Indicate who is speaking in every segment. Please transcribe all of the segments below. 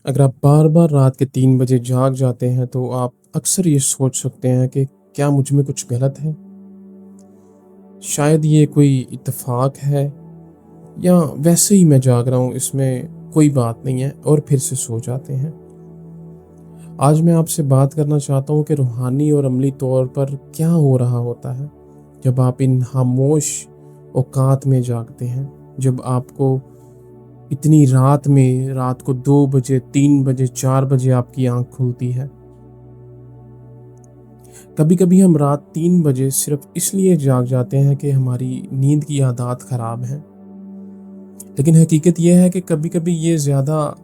Speaker 1: अगर आप बार-बार रात के 3 बजे जाग जाते हैं, तो आप अक्सर ये सोच सकते हैं कि क्या मुझ में कुछ गलत है? शायद ये कोई इत्तेफ़ाक है या वैसे ही मैं जाग रहा हूँ, इसमें कोई बात नहीं है और फिर से सो जाते हैं। आज मैं आपसे बात करना चाहता हूँ कि रूहानी और अमली तौर पर क्या हो रहा होता है, जब आप इन खामोश औकात में जागते हैं, जब आपको इतनी रात में रात को 2 बजे, 3 बजे, 4 बजे आपकी आँख खुलती है। कभी-कभी हम रात 3 बजे सिर्फ़ इसलिए जाग जाते हैं कि हमारी नींद की आदत ख़राब है। लेकिन हकीकत ये है कि कभी-कभी ये ज़्यादा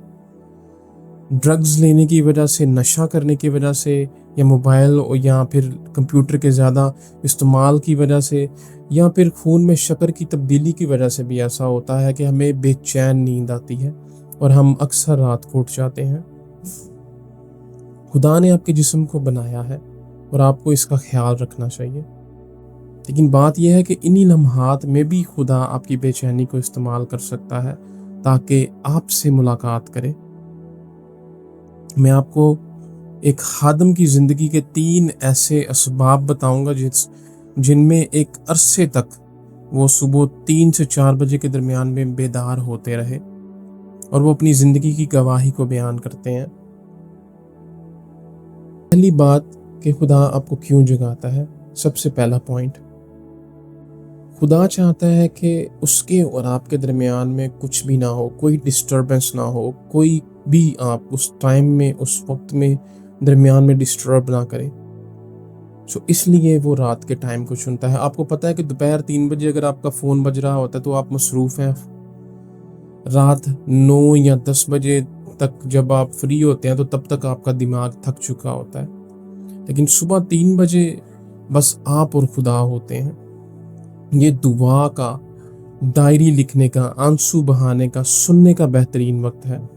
Speaker 1: ड्रग्स लेने की वजह से, नशा करने की वजह से या मोबाइल और या फिर कंप्यूटर के ज़्यादा इस्तेमाल की वजह से या फिर खून में शक्कर की तब्दीली की वजह से भी ऐसा होता है कि हमें बेचैन नींद आती है और हम अक्सर रात को उठ जाते हैं। खुदा ने आपके जिस्म को बनाया है और आपको इसका ख्याल रखना चाहिए। लेकिन बात यह है कि इन्हीं लम्हात में भी खुदा आपकी बेचैनी को इस्तेमाल कर सकता है ताकि आपसे मुलाकात करे। मैं आपको एक खादिम की ज़िंदगी के 3 ऐसे असबाब बताऊँगा जिनमें एक अरसे तक वो सुबह 3 से 4 बजे के दरमियान में बेदार होते रहे और वो अपनी ज़िंदगी की गवाही को बयान करते हैं। पहली बात कि खुदा आपको क्यों जगाता है? सबसे पहला पॉइंट, खुदा चाहता है कि उसके और आपके दरमियान में कुछ भी ना हो, कोई डिस्टर्बेंस ना हो, कोई भी आप उस टाइम में, उस वक़्त में दरमियान में डिस्टर्ब ना करें। सो इसलिए वो रात के टाइम को चुनता है। आपको पता है कि दोपहर 3 बजे अगर आपका फ़ोन बज रहा होता है तो आप मसरूफ़ हैं। रात 9 या 10 बजे तक जब आप फ्री होते हैं तो तब तक आपका दिमाग थक चुका होता है। लेकिन सुबह 3 बजे बस आप और खुदा होते हैं। ये दुआ का, डायरी लिखने का, आंसू बहाने का, सुनने का बेहतरीन वक़्त है।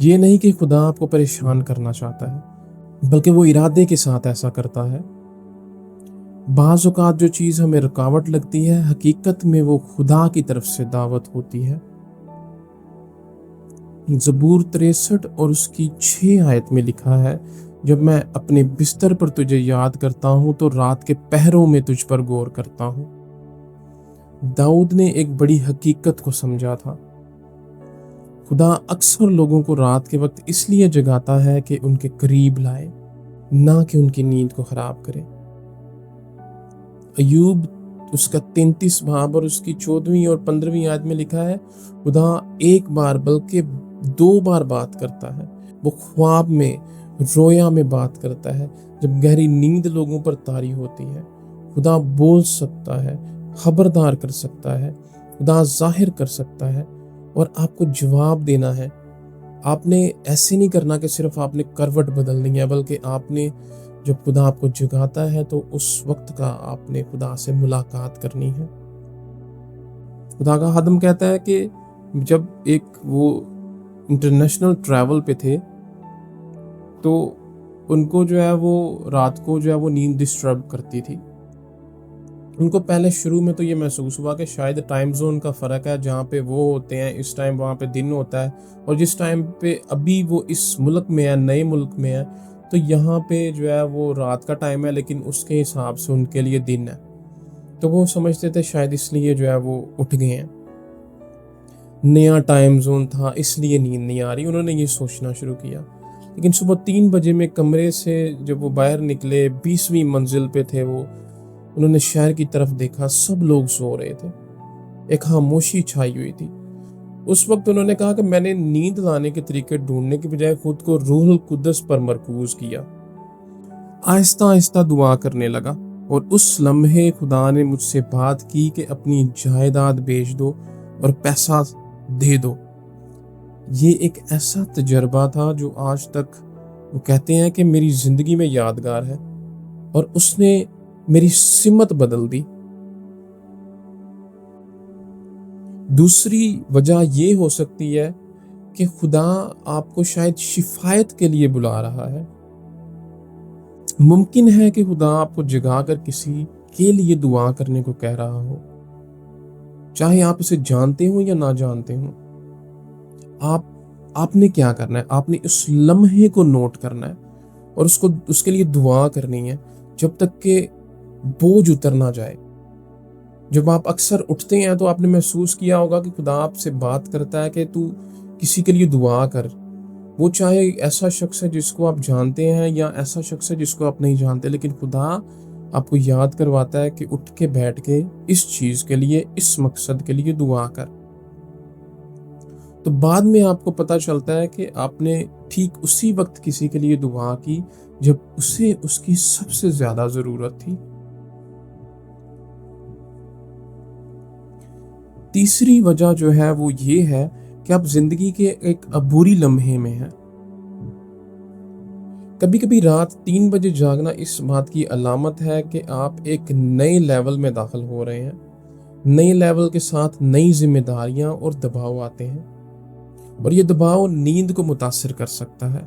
Speaker 1: ये नहीं कि खुदा आपको परेशान करना चाहता है, बल्कि वो इरादे के साथ ऐसा करता है। बाज़ औक़ात जो चीज़ हमें रुकावट लगती है, हकीकत में वो खुदा की तरफ से दावत होती है। ज़बूर 63 और उसकी 6 आयत में लिखा है, जब मैं अपने बिस्तर पर तुझे याद करता हूँ तो रात के पहरों में तुझ पर गौर करता हूँ। दाऊद ने एक बड़ी हकीकत को समझा था। खुदा अक्सर लोगों को रात के वक्त इसलिए जगाता है कि उनके करीब लाए, ना कि उनकी नींद को खराब करे। अयूब उसका 33 बाब और उसकी 14वीं और 15वीं आयत में लिखा है, खुदा एक बार बल्कि 2 बार बात करता है। वो ख्वाब में, रोया में बात करता है। जब गहरी नींद लोगों पर तारी होती है, खुदा बोल सकता है, खबरदार कर सकता है, खुदा जाहिर कर सकता है और आपको जवाब देना है। आपने ऐसे नहीं करना कि सिर्फ आपने करवट बदलनी है, बल्कि आपने जब खुदा आपको जगाता है तो उस वक्त का आपने खुदा से मुलाकात करनी है। खुदा का खादिम कहता है कि जब एक वो इंटरनेशनल ट्रैवल पे थे, तो उनको जो है वो रात को जो है वो नींद डिस्टर्ब करती थी। उनको पहले शुरू में तो ये महसूस हुआ कि शायद टाइम ज़ोन का फ़र्क है, जहाँ पे वो होते हैं इस टाइम वहाँ पे दिन होता है और जिस टाइम पे अभी वो इस मुल्क में है, नए मुल्क में है, तो यहाँ पे जो है वो रात का टाइम है, लेकिन उसके हिसाब से उनके लिए दिन है। तो वो समझते थे शायद इसलिए जो है वो उठ गए हैं। नया टाइम ज़ोन था इसलिए नींद नहीं आ रही, उन्होंने ये सोचना शुरू किया। लेकिन सुबह 3 बजे में कमरे से जब वो बाहर निकले, 20वीं मंजिल पे थे वो, उन्होंने शहर की तरफ देखा, सब लोग सो रहे थे। एक खामोशी छाई हुई थी। उस वक्त उन्होंने कहा कि मैंने नींद लाने के तरीके ढूंढने के बजाय खुद को रूहुल कुद्दस पर मरकूज किया। आहिस्ता आहिस्ता दुआ करने लगा और उस लम्हे खुदा ने मुझसे बात की कि अपनी जायदाद बेच दो और पैसा दे दो। ये एक ऐसा तजर्बा था जो आज तक वो कहते हैं कि मेरी जिंदगी में यादगार है और उसने मेरी सिमत बदल दी। दूसरी वजह ये हो सकती है कि खुदा आपको शायद शिफायत के लिए बुला रहा है। मुमकिन है कि खुदा आपको जगाकर किसी के लिए दुआ करने को कह रहा हो, चाहे आप उसे जानते हो या ना जानते हो। आप आपने क्या करना है, आपने उस लम्हे को नोट करना है और उसके लिए दुआ करनी है जब तक कि बोझ उतर ना जाए। जब आप अक्सर उठते हैं तो आपने महसूस किया होगा कि खुदा आपसे बात करता है कि तू किसी के लिए दुआ कर। वो चाहे ऐसा शख्स है जिसको आप जानते हैं या ऐसा शख्स है जिसको आप नहीं जानते, लेकिन खुदा आपको याद करवाता है कि उठ के बैठ के इस चीज के लिए, इस मकसद के लिए दुआ कर। तो बाद में आपको पता चलता है कि आपने ठीक उसी वक्त किसी के लिए दुआ की जब उसे उसकी सबसे ज्यादा जरूरत थी। तीसरी वजह जो है वो ये है कि आप जिंदगी के एक अबूरी लम्हे में हैं। कभी कभी रात 3 बजे जागना इस बात की अलामत है कि आप एक नए लेवल में दाखिल हो रहे हैं। नए लेवल के साथ नई जिम्मेदारियां और दबाव आते हैं, और ये दबाव नींद को मुतासिर कर सकता है।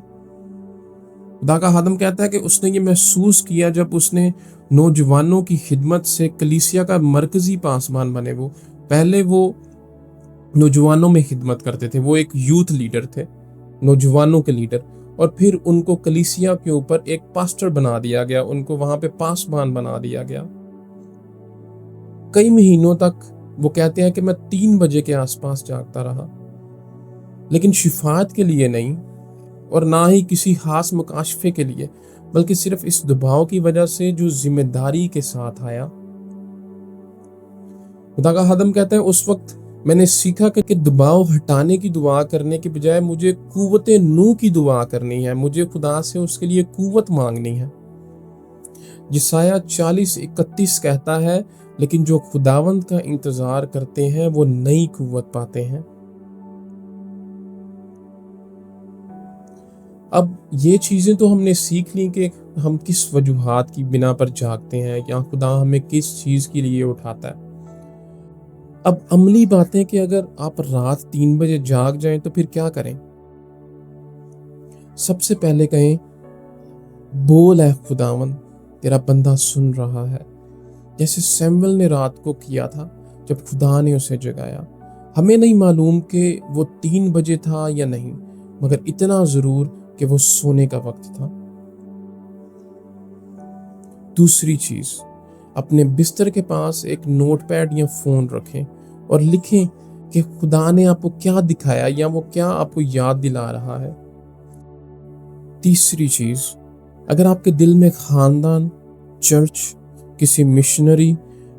Speaker 1: खुदा का खादम कहता है कि उसने ये महसूस किया जब उसने नौजवानों की खिदमत से कलीसिया का मरकजी पासबान बने। वो पहले वो नौजवानों में खिदमत करते थे, वो एक यूथ लीडर थे, नौजवानों के लीडर, और फिर उनको कलीसिया के ऊपर एक पास्टर बना दिया गया, उनको वहां पे पासबान बना दिया गया। कई महीनों तक वो कहते हैं कि मैं 3 बजे के आसपास जागता रहा, लेकिन शिफात के लिए नहीं और ना ही किसी खास मुकाशफे के लिए, बल्कि सिर्फ इस दबाव की वजह से जो जिम्मेदारी के साथ आया। खुदा का खादम कहता है उस वक्त मैंने सीखा कि दबाव हटाने की दुआ करने के बजाय मुझे कुव्वत नू की दुआ करनी है, मुझे खुदा से उसके लिए कुव्वत मांगनी है। यशायाह 40:31 कहता है, लेकिन जो खुदावंद का इंतजार करते हैं वो नई कुव्वत पाते हैं। अब ये चीजें तो हमने सीख ली कि हम किस वजूहात की बिना पर जागते हैं या खुदा हमें किस चीज के लिए उठाता है। अब अमली बातें कि अगर आप रात 3 बजे जाग जाएं तो फिर क्या करें। सबसे पहले कहें, बोल है खुदावन, तेरा बंदा सुन रहा है, जैसे सैमुअल ने रात को किया था जब खुदा ने उसे जगाया। हमें नहीं मालूम कि वो 3 बजे था या नहीं, मगर इतना जरूर कि वो सोने का वक्त था। दूसरी चीज, अपने बिस्तर के पास एक नोटपैड या फोन रखें और लिखें कि खुदा ने आपको क्या दिखाया या वो क्या आपको याद दिला रहा है। तीसरी चीज, अगर आपके दिल में खानदान, चर्च, किसी मिशनरी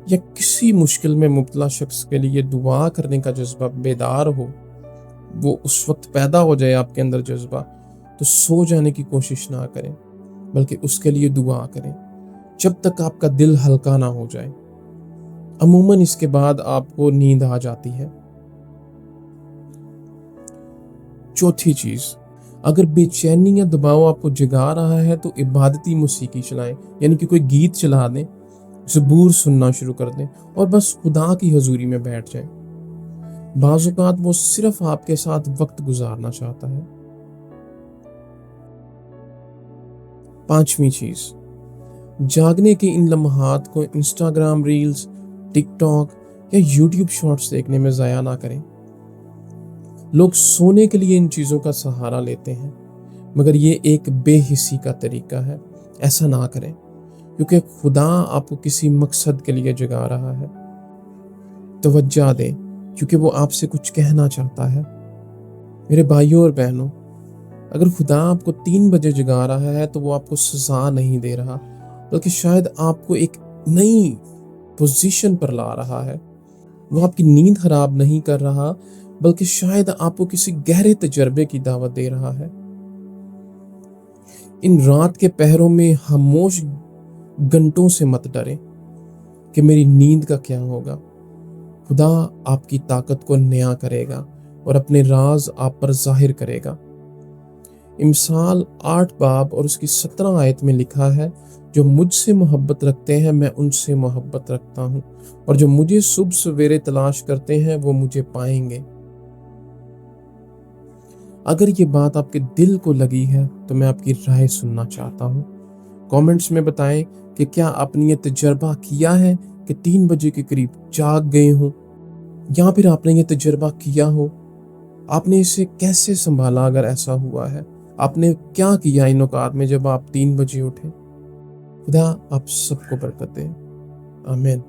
Speaker 1: या किसी मुश्किल में मुब्तला शख्स के लिए दुआ करने का जज्बा बेदार हो, वो उस वक्त पैदा हो जाए आपके अंदर जज्बा, तो सो जाने की कोशिश ना करें, बल्कि उसके लिए दुआ करें जब तक आपका दिल हल्का ना हो जाए। अमूमन इसके बाद आपको नींद आ जाती है। चौथी चीज, अगर बेचैनी या दबाव आपको जगा रहा है तो इबादती मौसीकी चलाएं, यानी कि कोई गीत चला दें, ज़बूर सुनना शुरू कर दें और बस खुदा की हजूरी में बैठ जाएं। बाज़ औक़ात वो सिर्फ आपके साथ वक्त गुजारना चाहता है। पांचवी चीज, जागने के इन लम्हात को इंस्टाग्राम रील्स, टिकटॉक या यूट्यूब शॉर्ट्स देखने में ज़ाया ना करें। लोग सोने के लिए इन चीज़ों का सहारा लेते हैं, मगर ये एक बेहिसी का तरीका है। ऐसा ना करें, क्योंकि खुदा आपको किसी मकसद के लिए जगा रहा है। तवज्जो दें, क्योंकि वो आपसे कुछ कहना चाहता है। मेरे भाइयों और बहनों, अगर खुदा आपको 3 बजे जगा रहा है तो वो आपको सजा नहीं दे रहा, बल्कि शायद आपको एक नई पोजीशन पर ला रहा है। वो आपकी नींद खराब नहीं कर रहा, बल्कि शायद आपको किसी गहरे तजर्बे की दावत दे रहा है। इन रात के पहरों में खामोश घंटों से मत डरें कि मेरी नींद का क्या होगा। खुदा आपकी ताकत को नया करेगा और अपने राज आप पर जाहिर करेगा। इमसाल 8 बाब और उसकी 17 आयत में लिखा है, जो मुझसे मोहब्बत रखते हैं मैं उनसे मोहब्बत रखता हूँ, और जो मुझे सुबह सवेरे तलाश करते हैं वो मुझे पाएंगे। अगर ये बात आपके दिल को लगी है तो मैं आपकी राय सुनना चाहता हूँ। कमेंट्स में बताएं कि क्या आपने ये तजर्बा किया है कि 3 बजे के करीब जाग गए हो, या फिर आपने ये तजर्बा किया हो आपने इसे कैसे संभाला अगर ऐसा हुआ है? आपने क्या किया इन औकात में जब आप 3 बजे उठे? खुदा आप सबको बरकत दे। आमीन।